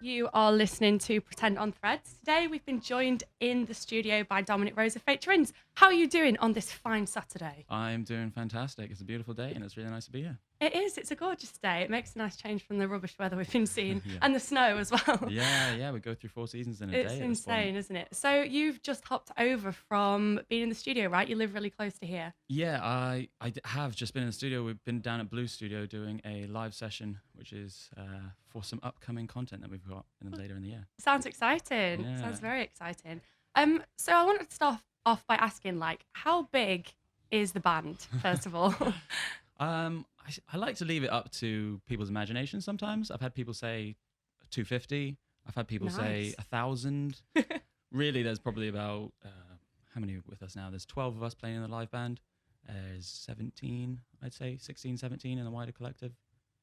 You are listening to Pretend on Threads. Today we've been joined in the studio by Dominic Rose of Fake Turins. How are you doing on this fine Saturday? I'm doing fantastic. It's a beautiful day and it's really nice to be here. It is, it's a gorgeous day. It makes a nice change from the rubbish weather we've been seeing Yeah. and the snow as well. Yeah, we go through 4 seasons in a It's day at this insane, point. isn't it? So you've just hopped over from being in the studio, right? You live really close to here. Yeah, have just been in the studio. We've been down at Blue Studio doing a live session, which is for some upcoming content that we've got later in the year. Sounds exciting. Yeah. Sounds very exciting. So I wanted to start off by asking, like, how big is the band, first of all? I like to leave it up to people's imagination sometimes. I've had people say 250. I've had people say Nice. 1,000. Really, there's probably about, how many with us now? There's 12 of us playing in the live band. There's 17, I'd say, 16, 17 in the wider collective.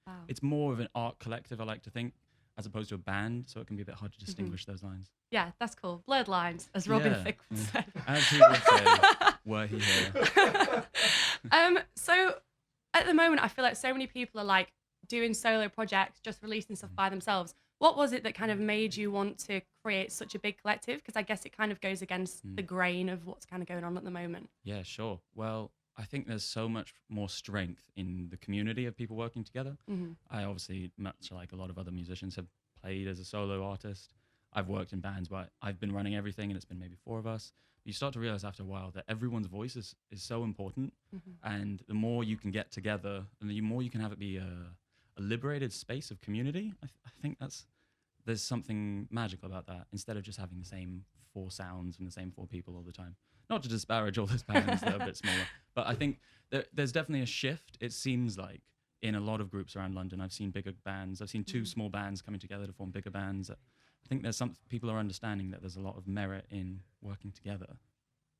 Wow. It's more of an art collective, I like to think, as opposed to a band, so it can be a bit hard to distinguish those lines. Yeah, that's cool. Blurred lines, as Robin Yeah, Thicke would say. As he would say, were he here. So at the moment, I feel like so many people are like doing solo projects, just releasing stuff by themselves. What was it that kind of made you want to create such a big collective? Because I guess it kind of goes against the grain of what's kind of going on at the moment. Yeah, sure. Well, I think there's so much more strength in the community of people working together. I obviously, much like a lot of other musicians, have played as a solo artist. I've worked in bands where I've been running everything and it's been maybe 4 of us. You start to realize after a while that everyone's voice is so important. And the more you can get together and the more you can have it be a liberated space of community, I think there's something magical about that, instead of just having the same 4 sounds and the same 4 people all the time. Not to disparage all those bands that are a bit smaller, but I think there's definitely a shift, it seems like, in a lot of groups around London. I've seen bigger bands. I've seen 2 small bands coming together to form bigger bands. I think there's some people are understanding that there's a lot of merit in working together.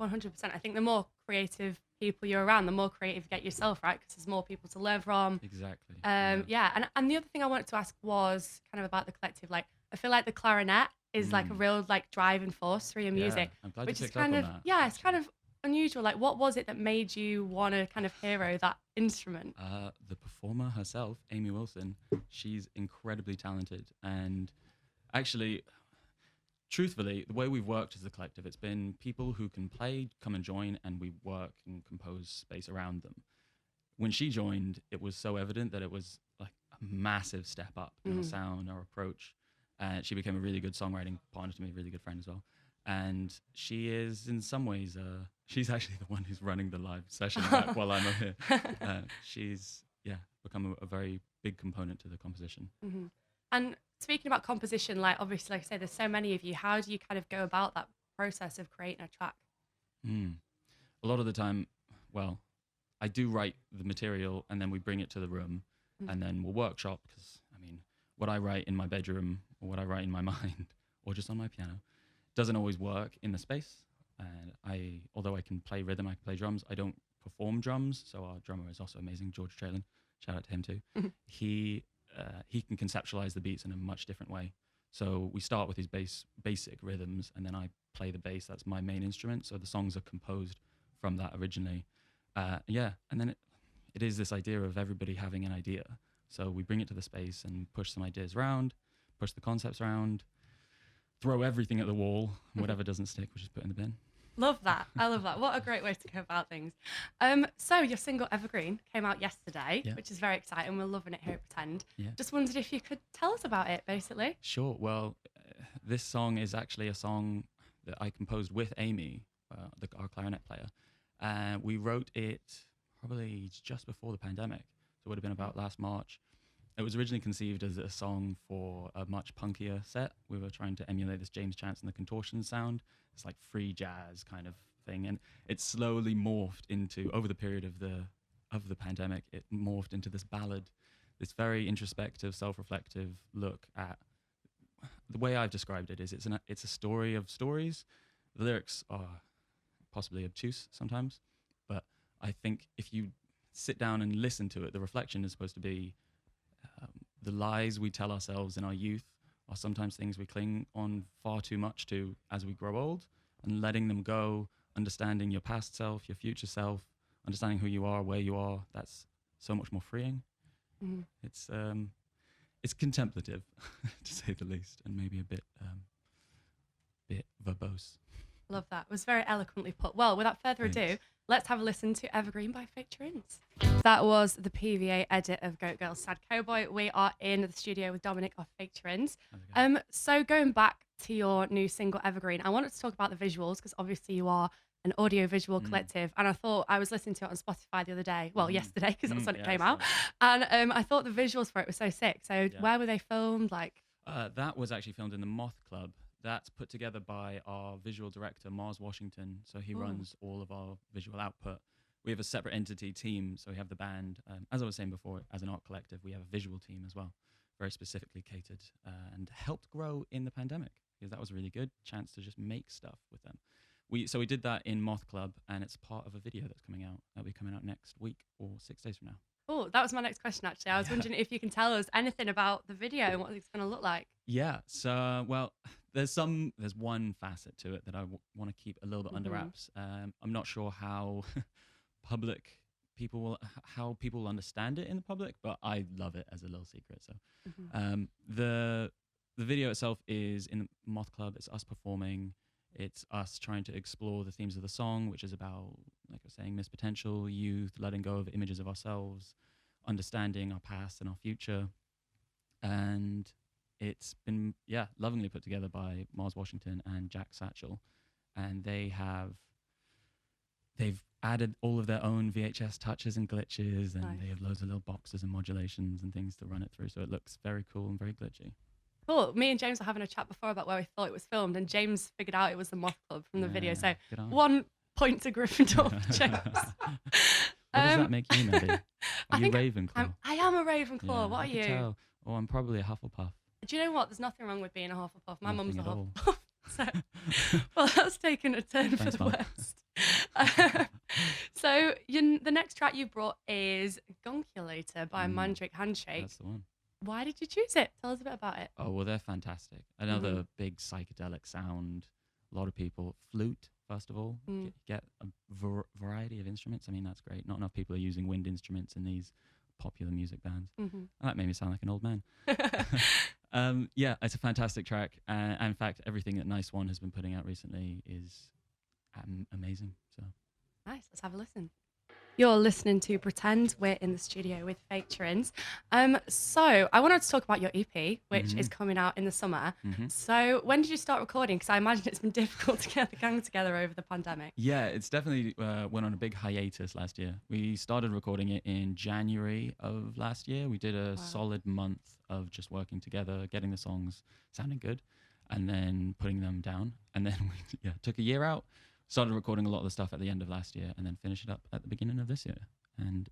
100%. I think the more creative people you're around, the more creative you get yourself, right? Because there's more people to learn from. Exactly. Yeah. And the other thing I wanted to ask was kind of about the collective. Like, I feel like the clarinet is like a real like driving force through your music, I'm glad which you is picked up kind on of that. it's kind of unusual. Like, what was it that made you want to kind of hero that instrument? The performer herself, Amy Wilson, she's incredibly talented. And actually, truthfully, the way we've worked as a collective, it's been people who can play, come and join, and we work and compose space around them. When she joined, it was so evident that it was like a massive step up in our sound, our approach. She became a really good songwriting partner to me, a really good friend as well. And she is, in some ways, she's actually the one who's running the live session back while I'm up here. She's, become a very big component to the composition. And speaking about composition, like obviously, like I say, there's so many of you. How do you kind of go about that process of creating a track? A lot of the time, well, I do write the material and then we bring it to the room and then we'll workshop, because, I mean, what I write in my bedroom or what I write in my mind or just on my piano doesn't always work in the space. And although I can play rhythm, I can play drums, I don't perform drums. So our drummer is also amazing, George Traylon. Shout out to him too. He can conceptualize the beats in a much different way. So we start with these basic rhythms, and then I play the bass. That's my main instrument. So the songs are composed from that originally. And then it is this idea of everybody having an idea. So we bring it to the space and push some ideas around, push the concepts around, throw everything at the wall. Whatever doesn't stick, we just put in the bin. Love that. I love that. What a great way to go about things. So your single Evergreen came out yesterday, which is very exciting. We're loving it here at Pretend. Just wondered if you could tell us about it, basically. Sure. Well, this song is actually a song that I composed with Amy, our clarinet player. We wrote it probably just before the pandemic. So it would have been about last March. It was originally conceived as a song for a much punkier set. We were trying to emulate this James Chance and the Contortions sound. It's like free jazz kind of thing. And it slowly morphed into, over the period of the pandemic, it morphed into this ballad, this very introspective, self-reflective look at, the way I've described it is it's a story of stories. The lyrics are possibly obtuse sometimes, but I think if you sit down and listen to it, the reflection is supposed to be the lies we tell ourselves in our youth are sometimes things we cling on far too much to as we grow old, and letting them go, understanding your past self, your future self, understanding who you are, where you are, that's so much more freeing. It's it's contemplative, to say the least, and maybe a bit verbose. Love that. It was very eloquently put. Well, without further ado, Thanks. let's have a listen to Evergreen by Fake Turins. That was the PVA edit of Goat Girl's Sad Cowboy. We are in the studio with Dominic of Fake Turins. So going back to your new single Evergreen, I wanted to talk about the visuals because obviously you are an audio visual collective, and I was listening to it on Spotify the other day, yesterday, because that's when it came out, and I thought the visuals for it were so sick. So where were they filmed? Like that was actually filmed in the Moth Club. That's put together by our visual director, Mars Washington. So he runs all of our visual output. We have a separate entity team. So we have the band. As I was saying before, as an art collective, we have a visual team as well, very specifically catered and helped grow in the pandemic, because that was a really good chance to just make stuff with them. So we did that in Moth Club, and it's part of a video that's coming out. That'll be coming out next week or 6 days from now. Oh, that was my next question, actually. I was wondering if you can tell us anything about the video and what it's going to look like. Yeah. So, well, there's one facet to it that I want to keep a little bit under wraps. I'm not sure how how people understand it in the public, but I love it as a little secret. So, the video itself is in the Moth Club. It's us performing. It's us trying to explore the themes of the song, which is about, like I was saying, missed potential, youth, letting go of images of ourselves, understanding our past and our future. And it's been, lovingly put together by Mars Washington and Jack Satchel. And they've added all of their own VHS touches and glitches, and they have loads of little boxes and modulations and things to run it through. So it looks very cool and very glitchy. Cool. Me and James were having a chat before about where we thought it was filmed, and James figured out it was the Moth Club from the video. So 1 point to Gryffindor for James. What does that make you, Maddi? Are you Ravenclaw? I am a Ravenclaw. Yeah, what are you? Tell. Oh, I'm probably a Hufflepuff. Do you know what? There's nothing wrong with being a Hufflepuff. My mum's a Nothing at all. Hufflepuff. So, well, that's taken a turn for the worst. So the next track you brought is Gonculator by Mandrake Handshake. That's the one. Why did you choose it? Tell us a bit about it. Oh, well, they're fantastic. Another big psychedelic sound. A lot of people. Flute, first of all. Get a variety of instruments. I mean, that's great. Not enough people are using wind instruments in these popular music bands. And that made me sound like an old man. Yeah, it's a fantastic track. And in fact, everything that Nice One has been putting out recently is amazing. So nice. Let's have a listen. You're listening to Pretend. We're in the studio with Fake Turins. So I wanted to talk about your EP, which is coming out in the summer. So when did you start recording? Because I imagine it's been difficult to get the gang together over the pandemic. Yeah, it's definitely went on a big hiatus last year. We started recording it in January of last year. We did a solid month of just working together, getting the songs sounding good, and then putting them down. And then we took a year out. Started recording a lot of the stuff at the end of last year, and then finished it up at the beginning of this year. And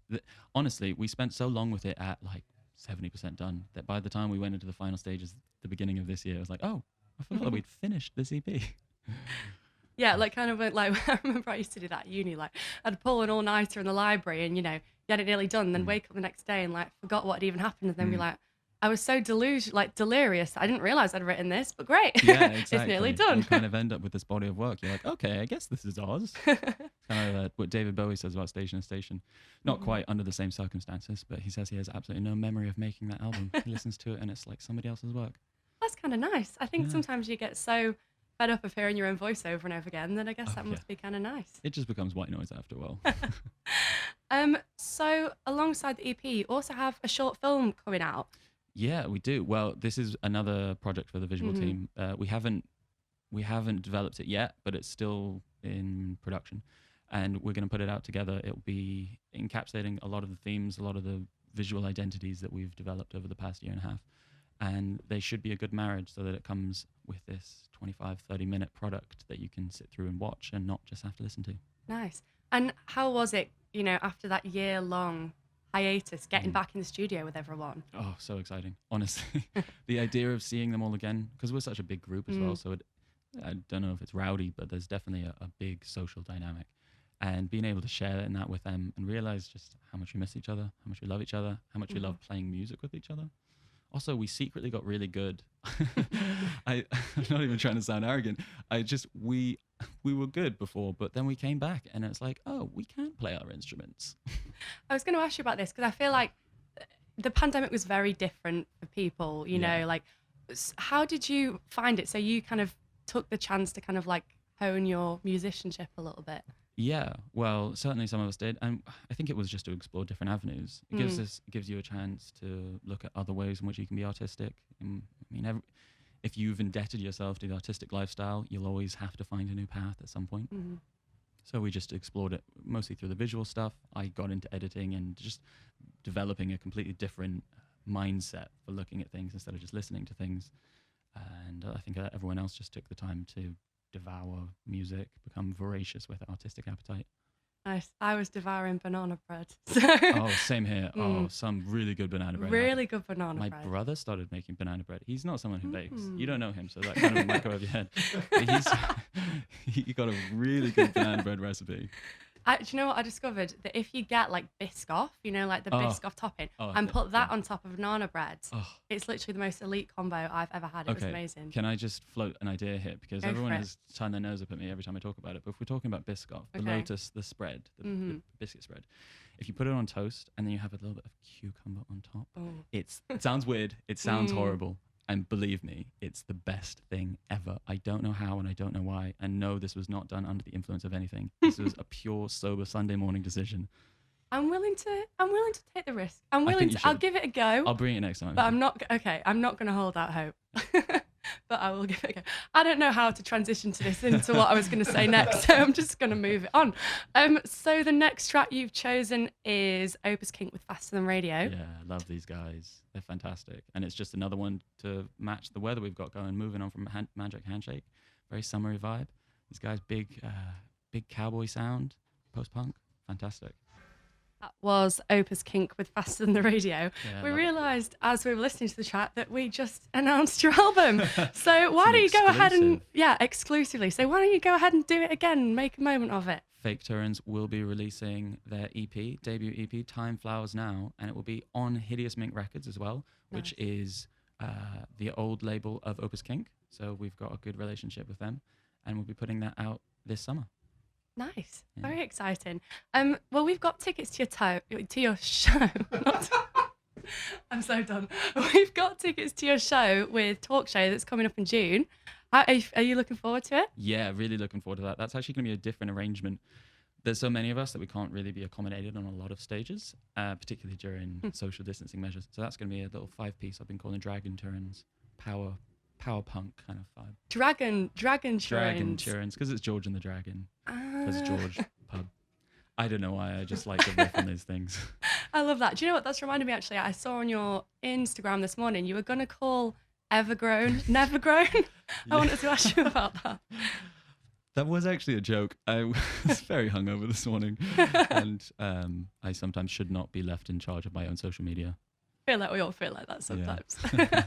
honestly, we spent so long with it at like 70% done that by the time we went into the final stages at the beginning of this year, I was like, oh, I forgot that we'd finished this EP. Yeah, like kind of like I remember I used to do that at uni. Like I'd pull an all-nighter in the library, and you had it nearly done, and then wake up the next day and like forgot what had even happened, and then be like, I was so delirious. I didn't realize I'd written this, but great. Yeah, exactly. It's nearly done. You kind of end up with this body of work. You're like, okay, I guess this is ours. Kind of what David Bowie says about Station to Station. Not quite under the same circumstances, but he says he has absolutely no memory of making that album. He listens to it and it's like somebody else's work. That's kind of nice. I think sometimes you get so fed up of hearing your own voice over and over again, then I guess that must be kind of nice. It just becomes white noise after a while. So alongside the EP, you also have a short film coming out. Yeah, we do. Well, this is another project for the visual team. We haven't developed it yet, but it's still in production, and we're going to put it out together. It'll be encapsulating a lot of the themes, a lot of the visual identities that we've developed over the past year and a half, and they should be a good marriage so that it comes with this 25-30 minute product that you can sit through and watch and not just have to listen to. Nice. And how was it, after that year-long hiatus, getting back in the studio with everyone? Oh, so exciting. Honestly, the idea of seeing them all again, because we're such a big group as well, so I don't know if it's rowdy, but there's definitely a big social dynamic. And being able to share in that with them and realize just how much we miss each other, how much we love each other, how much we love playing music with each other. Also, we secretly got really good. I'm not even trying to sound arrogant. We were good before, but then we came back and it's like, oh, we can play our instruments. I was going to ask you about this because I feel like the pandemic was very different for people, you know, like, how did you find it? So you kind of took the chance to kind of like hone your musicianship a little bit. Yeah, well, certainly some of us did, and I think it was just to explore different avenues. It gives you a chance to look at other ways in which you can be artistic. I mean, if you've indebted yourself to the artistic lifestyle, you'll always have to find a new path at some point. So we just explored it mostly through the visual stuff. I got into editing and just developing a completely different mindset for looking at things instead of just listening to things. And I think everyone else just took the time to devour music, become voracious with artistic appetite. Nice. I was devouring banana bread. Oh, same here. Oh, some really good banana bread. Really good banana bread. My brother started making banana bread. He's not someone who bakes. You don't know him, so that kind of might go over your head. But he got a really good banana bread recipe. Do you know what I discovered? That if you get like biscoff, you know, like the biscoff topping, and put that on top of banana bread, it's literally the most elite combo I've ever had. It was amazing. Can I just float an idea here? Because everyone has turned their nose up at me every time I talk about it. But if we're talking about biscoff, the lotus, the spread, the biscuit spread, if you put it on toast and then you have a little bit of cucumber on top, it sounds weird. It sounds horrible. And believe me, it's the best thing ever. I don't know how and I don't know why. And no, this was not done under the influence of anything. This was a pure, sober Sunday morning decision. I'm willing to take the risk. I'll give it a go. I'll bring it next time. But I'm not going to hold out hope. But I will give it a go. I don't know how to transition to this into what I was going to say next, so I'm just going to move it on. So the next track you've chosen is Opus Kink with Faster Than Radio. Yeah, I love these guys. They're fantastic. And it's just another one to match the weather we've got going, moving on from Magic Handshake. Very summery vibe. These guys, big cowboy sound, post-punk. Fantastic. That was Opus Kink with Faster Than the Radio. Yeah, we realised as we were listening to the track that we just announced your album. So why don't you go ahead and, exclusively. So why don't you go ahead and do it again and make a moment of it? Fake Turins will be releasing their debut EP, Time Flowers Now, and it will be on Hideous Mink Records as well, which is the old label of Opus Kink. So we've got a good relationship with them, and we'll be putting that out this summer. Nice. Yeah. Very exciting. Well, we've got tickets to your show. I'm so done. We've got tickets to your show with Talk Show that's coming up in June. Are you looking forward to it? Yeah, really looking forward to that. That's actually going to be a different arrangement. There's so many of us that we can't really be accommodated on a lot of stages, particularly during social distancing measures. So that's going to be a little 5-piece I've been calling Dragon Turins, power punk kind of vibe. Dragon Turins, because it's George and the Dragon. Because George pub. I don't know why, I just like to riff on these things. I love that. Do you know what that's reminded me, actually? I saw on your Instagram this morning you were going to call Evergrown Nevergrown. I wanted to ask you about that. That was actually a joke. I was very hungover this morning, and I sometimes should not be left in charge of my own social media. I feel like we all feel like that sometimes. Yeah.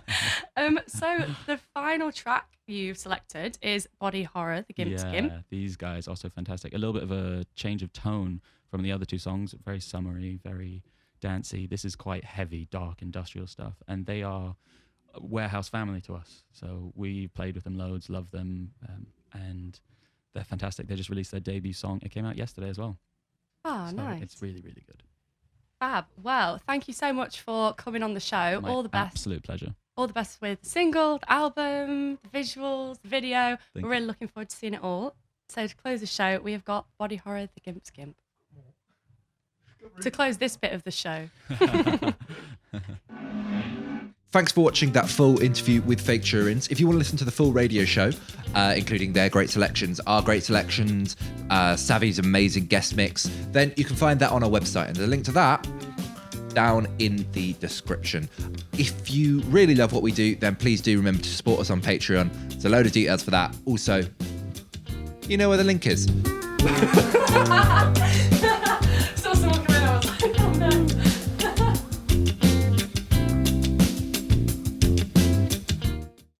So the final track you've selected is Body Horror, the Gimp's Gimp. Yeah, these guys are so fantastic. A little bit of a change of tone from the other two songs. Very summery, very dancey. This is quite heavy, dark, industrial stuff. And they are a warehouse family to us. So we played with them loads, love them, and they're fantastic. They just released their debut song. It came out yesterday as well. Oh, so nice. It's really, really good. Fab. Well, thank you so much for coming on the show. All the best. Absolute pleasure. All the best with the single, the album, the visuals, the video. We're really looking forward to seeing it all. So to close the show, we have got Body Horror, the Gimp's Gimp. To close this bit of the show. Thanks for watching that full interview with Fake Turins. If you want to listen to the full radio show, including their great selections, our great selections, Savvy's amazing guest mix, then you can find that on our website. And the link to that down in the description. If you really love what we do, then please do remember to support us on Patreon. There's a load of details for that. Also, you know where the link is.